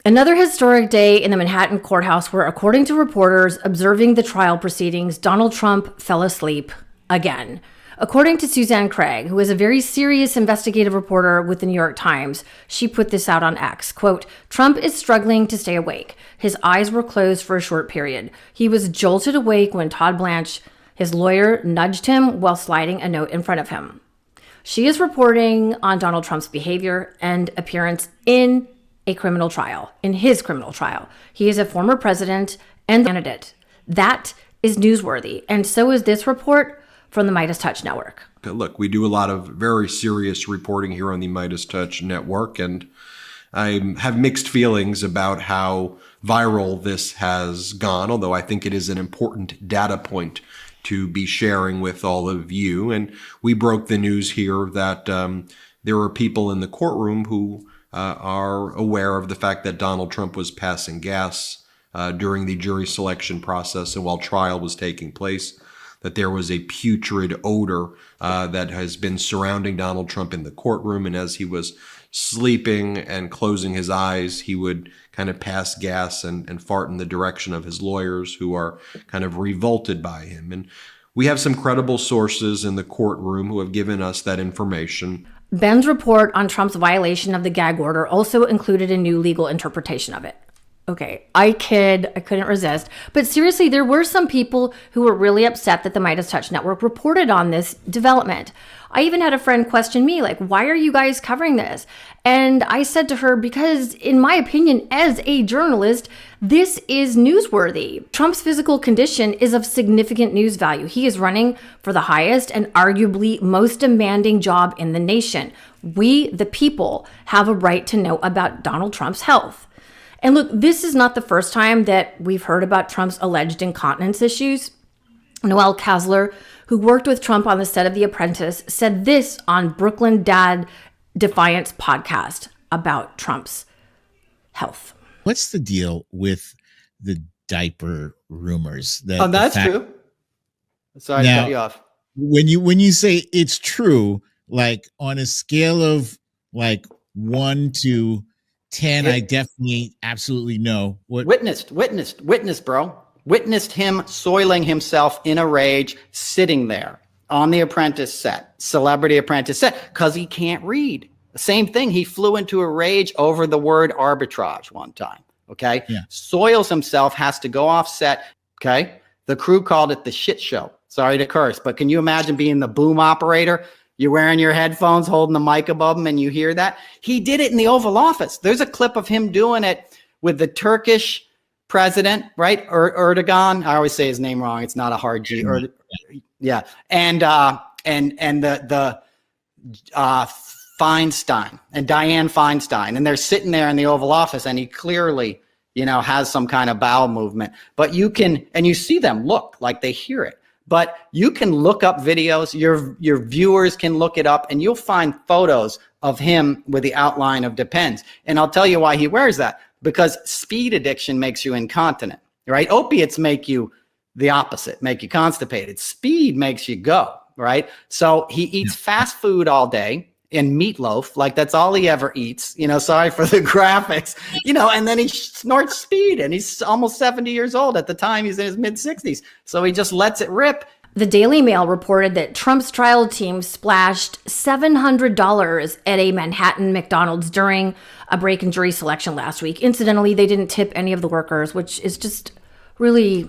Another historic day in the Manhattan courthouse where, according to reporters observing the trial proceedings, Donald Trump fell asleep again. According to Suzanne Craig, who is a very serious investigative reporter with the New York Times, she put this out on X, quote, Trump is struggling to stay awake. His eyes were closed for a short period. He was jolted awake when Todd Blanche, his lawyer, nudged him while sliding a note in front of him. She is reporting on Donald Trump's behavior and appearance in his criminal trial. He is a former president and candidate. That is newsworthy. And so is this report from the Meidas Touch Network. Look, we do a lot of very serious reporting here on the Meidas Touch Network, and I have mixed feelings about how viral this has gone, although I think it is an important data point to be sharing with all of you. And we broke the news here that there are people in the courtroom who are aware of the fact that Donald Trump was passing gas during the jury selection process and while trial was taking place, that there was a putrid odor that has been surrounding Donald Trump in the courtroom. And as he was sleeping and closing his eyes, he would kind of pass gas and fart in the direction of his lawyers, who are kind of revolted by him. And we have some credible sources in the courtroom who have given us that information. Ben's report on Trump's violation of the gag order also included a new legal interpretation of it. Okay, I couldn't resist. But seriously, there were some people who were really upset that the Meidas Touch Network reported on this development. I even had a friend question me, like, why are you guys covering this? And I said to her, because in my opinion, as a journalist, this is newsworthy. Trump's physical condition is of significant news value. He is running for the highest and arguably most demanding job in the nation. We, the people, have a right to know about Donald Trump's health. And look, this is not the first time that we've heard about Trump's alleged incontinence issues. Noel Kasler, who worked with Trump on the set of The Apprentice, said this on Brooklyn Dad Defiance podcast about Trump's health. What's the deal with the diaper rumors? That's true. Sorry to cut you off. When you say it's true, like on a scale of like 1 to 10, I definitely absolutely know. Witnessed, bro. Witnessed him soiling himself in a rage, sitting there on the Apprentice set, Celebrity Apprentice set, because he can't read. The same thing. He flew into a rage over the word arbitrage one time. Okay. Yeah. Soils himself, has to go off set. Okay. The crew called it the shit show. Sorry to curse, but can you imagine being the boom operator? You're wearing your headphones, holding the mic above him, and you hear that? He did it in the Oval Office. There's a clip of him doing it with the Turkish president, right? Erdogan. I always say his name wrong. It's not a hard G. Yeah. And the Feinstein and Dianne Feinstein. And they're sitting there in the Oval Office, and he clearly, has some kind of bowel movement. But you can, and you see them look like they hear it. But you can look up videos, your viewers can look it up, and you'll find photos of him with the outline of Depends. And I'll tell you why he wears that. Because speed addiction makes you incontinent, right? Opiates make you the opposite, make you constipated. Speed makes you go, right? So he eats fast food all day and meatloaf, like that's all he ever eats, sorry for the graphics, and then he snorts speed, and he's almost 70 years old at the time. He's in his mid 60s. So he just lets it rip. The Daily Mail reported that Trump's trial team splashed $700 at a Manhattan McDonald's during a break in jury selection last week. Incidentally, they didn't tip any of the workers, which is just really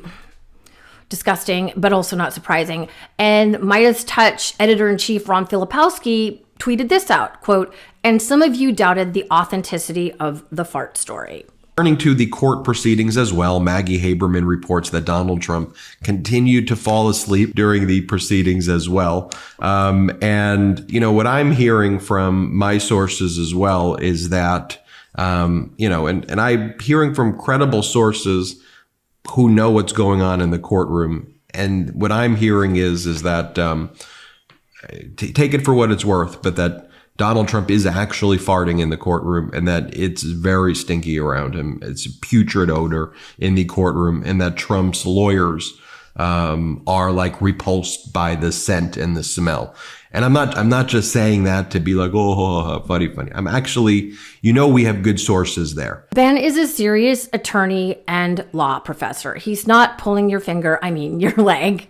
disgusting, but also not surprising. And Meidas Touch editor-in-chief Ron Filipowski tweeted this out, quote, and some of you doubted the authenticity of the fart story. Turning to the court proceedings as well, Maggie Haberman reports that Donald Trump continued to fall asleep during the proceedings as well. And what I'm hearing from my sources as well is that, and I'm hearing from credible sources who know what's going on in the courtroom. And what I'm hearing is that, take it for what it's worth, but that Donald Trump is actually farting in the courtroom, and that it's very stinky around him. It's a putrid odor in the courtroom, and that Trump's lawyers are like repulsed by the scent and the smell. And I'm not just saying that to be like, oh, funny. I'm actually, we have good sources there. Ben is a serious attorney and law professor. He's not pulling your finger, your leg,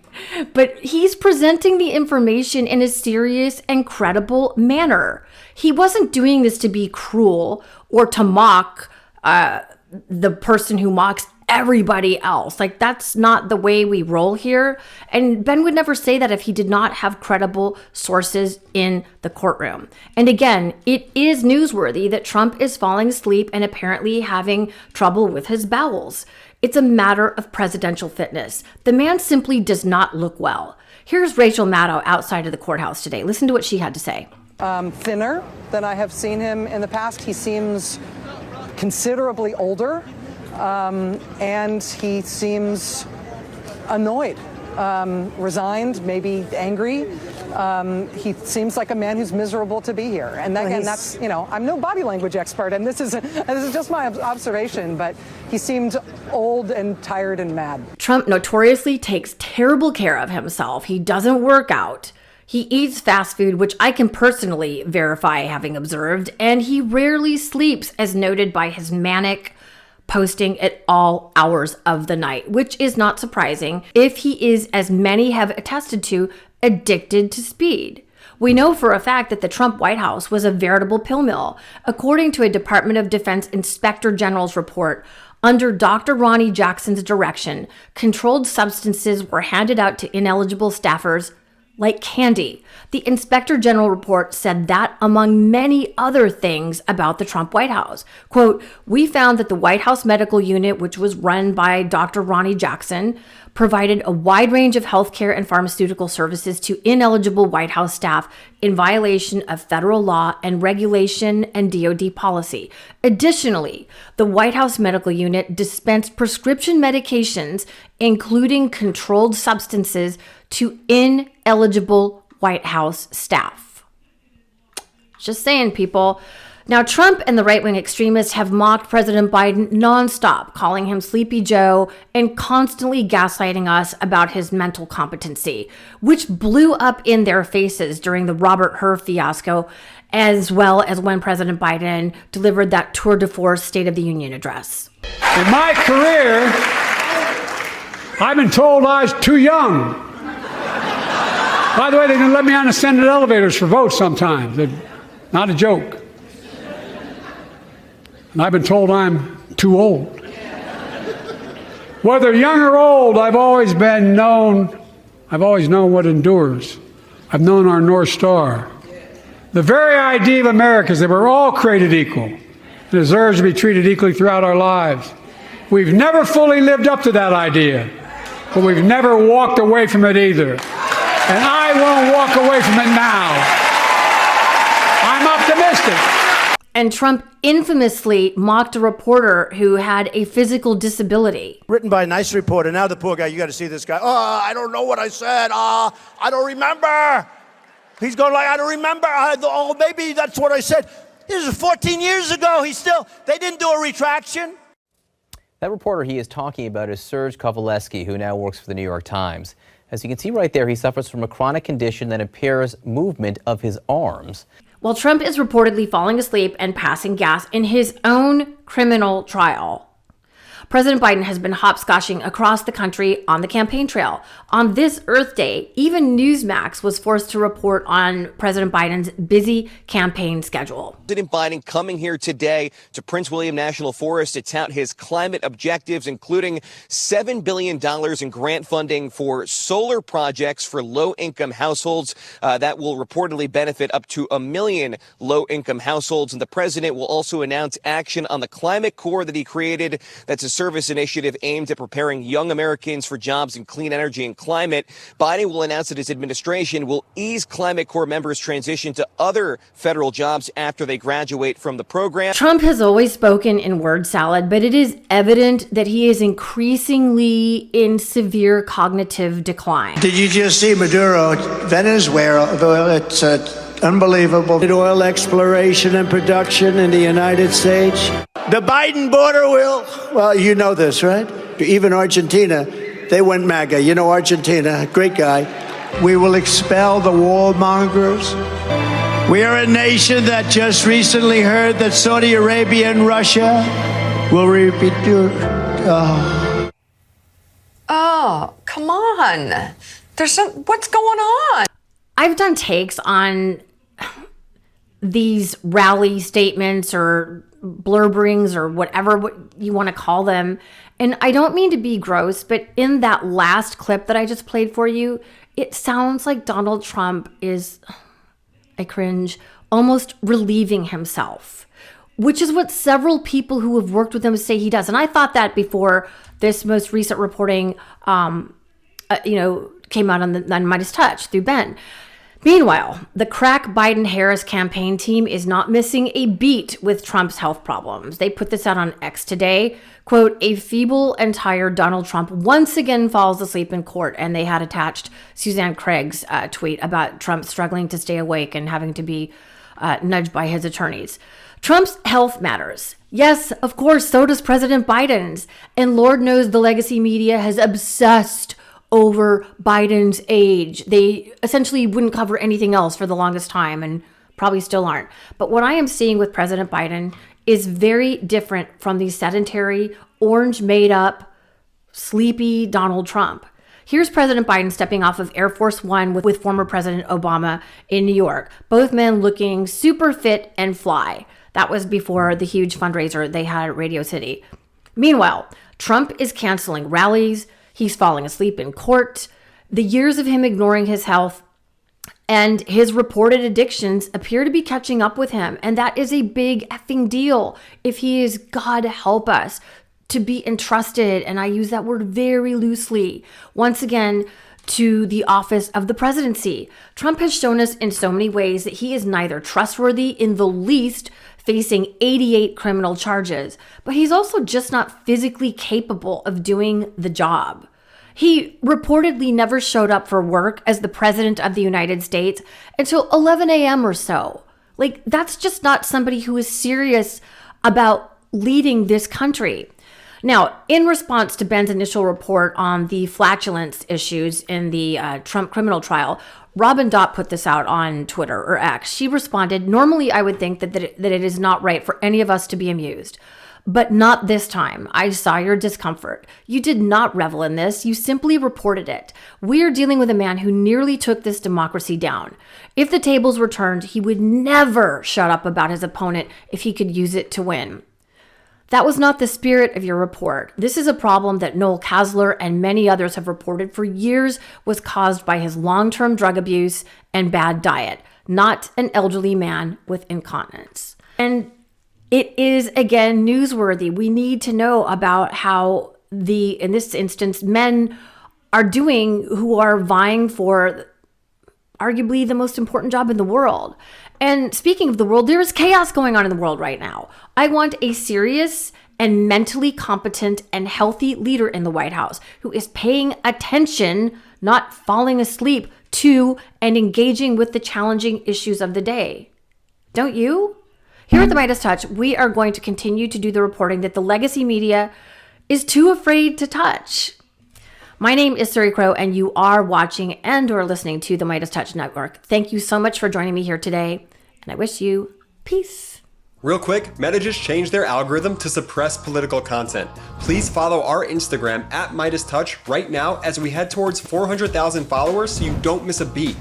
but he's presenting the information in a serious and credible manner. He wasn't doing this to be cruel or to mock the person who mocks everybody else. Like, that's not the way we roll here. And Ben would never say that if he did not have credible sources in the courtroom. And again, it is newsworthy that Trump is falling asleep and apparently having trouble with his bowels. It's a matter of presidential fitness. The man simply does not look well. Here's Rachel Maddow outside of the courthouse today. Listen to what she had to say. Thinner than I have seen him in the past. He seems considerably older. And he seems annoyed, resigned, maybe angry. He seems like a man who's miserable to be here. And that's, I'm no body language expert, and this is just my observation, but he seemed old and tired and mad. Trump notoriously takes terrible care of himself. He doesn't work out. He eats fast food, which I can personally verify having observed, and he rarely sleeps, as noted by his manic posting at all hours of the night, which is not surprising if he is, as many have attested to, addicted to speed. We know for a fact that the Trump White House was a veritable pill mill. According to a Department of Defense Inspector General's report, under Dr. Ronnie Jackson's direction, controlled substances were handed out to ineligible staffers like candy. The Inspector General report said that, among many other things about the Trump White House, quote, "We found that the White House medical unit, which was run by Dr. Ronnie Jackson, provided a wide range of healthcare and pharmaceutical services to ineligible White House staff in violation of federal law and regulation and DOD policy. Additionally, the White House medical unit dispensed prescription medications, including controlled substances, to ineligible White House staff." Just saying, people. Now, Trump and the right-wing extremists have mocked President Biden nonstop, calling him Sleepy Joe and constantly gaslighting us about his mental competency, which blew up in their faces during the Robert Hur fiasco, as well as when President Biden delivered that tour de force State of the Union address. In my career, I've been told I was too young. By the way, they didn't let me on the Senate elevators for votes sometimes. They're not a joke. And I've been told I'm too old. Whether young or old, I've always known what endures. I've known our North Star. The very idea of America is that we're all created equal and deserves to be treated equally throughout our lives. We've never fully lived up to that idea, but we've never walked away from it either. And I won't walk away from it now. I'm optimistic. And Trump infamously mocked a reporter who had a physical disability. Written by a nice reporter. Now the poor guy, you got to see this guy. Oh, I don't know what I said. I don't remember. He's going like, I don't remember. Maybe that's what I said. This is 14 years ago. They didn't do a retraction. That reporter he is talking about is Serge Kovaleski, who now works for the New York Times. As you can see right there, he suffers from a chronic condition that impairs movement of his arms. While Trump is reportedly falling asleep and passing gas in his own criminal trial, President Biden has been hopscotching across the country on the campaign trail. On this Earth Day, even Newsmax was forced to report on President Biden's busy campaign schedule. President Biden coming here today to Prince William National Forest to tout his climate objectives, including $7 billion in grant funding for solar projects for low-income households that will reportedly benefit up to 1 million low-income households. And the president will also announce action on the Climate Corps that he created. That's a service initiative aimed at preparing young Americans for jobs in clean energy and climate. Biden will announce that his administration will ease Climate Corps members' transition to other federal jobs after they graduate from the program. Trump has always spoken in word salad, but it is evident that he is increasingly in severe cognitive decline. Did you just see Maduro, Venezuela? It's unbelievable. Oil exploration and production in the United States. The Biden border well, you know this, right? Even Argentina, they went MAGA. You know Argentina, great guy. We will expel the warmongers. We are a nation that just recently heard that Saudi Arabia and Russia will repeat. Oh, come on. What's going on? I've done takes on these rally statements or blurberings or whatever you want to call them. And I don't mean to be gross, but in that last clip that I just played for you, it sounds like Donald Trump is, I cringe, almost relieving himself, which is what several people who have worked with him say he does. And I thought that before this most recent reporting, came out on Meidas Touch through Ben. Meanwhile, the crack Biden-Harris campaign team is not missing a beat with Trump's health problems. They put this out on X today. Quote, a feeble and tired Donald Trump once again falls asleep in court. And they had attached Suzanne Craig's tweet about Trump struggling to stay awake and having to be nudged by his attorneys. Trump's health matters. Yes, of course, so does President Biden's. And Lord knows the legacy media has obsessed over Biden's age. They essentially wouldn't cover anything else for the longest time and probably still aren't. But what I am seeing with President Biden is very different from the sedentary, orange made up, sleepy Donald Trump. Here's President Biden stepping off of Air Force One with former President Obama in New York. Both men looking super fit and fly. That was before the huge fundraiser they had at Radio City. Meanwhile, Trump is canceling rallies. He's falling asleep in court. The years of him ignoring his health and his reported addictions appear to be catching up with him. And that is a big effing deal if he is, God help us, to be entrusted, and I use that word very loosely, once again, to the office of the presidency. Trump has shown us in so many ways that he is neither trustworthy in the least, facing 88 criminal charges, but he's also just not physically capable of doing the job. He reportedly never showed up for work as the president of the United States until 11 a.m. or so. Like, that's just not somebody who is serious about leading this country. Now, in response to Ben's initial report on the flatulence issues in the Trump criminal trial, Robin Dott put this out on Twitter or X. She responded, normally I would think that it is not right for any of us to be amused, but not this time. I saw your discomfort. You did not revel in this. You simply reported it. We are dealing with a man who nearly took this democracy down. If the tables were turned, he would never shut up about his opponent if he could use it to win. That was not the spirit of your report. This is a problem that Noel Kasler and many others have reported for years was caused by his long-term drug abuse and bad diet, not an elderly man with incontinence. And it is, again, newsworthy. We need to know about how in this instance, men are doing who are vying for arguably the most important job in the world. And speaking of the world, there is chaos going on in the world right now. I want a serious and mentally competent and healthy leader in the White House who is paying attention, not falling asleep to and engaging with the challenging issues of the day. Don't you? Here at the Meidas Touch, we are going to continue to do the reporting that the legacy media is too afraid to touch. My name is Suri Crowe, and you are watching and or listening to the Meidas Touch Network. Thank you so much for joining me here today, and I wish you peace. Real quick, Meta just changed their algorithm to suppress political content. Please follow our Instagram at MeidasTouch right now as we head towards 400,000 followers so you don't miss a beat.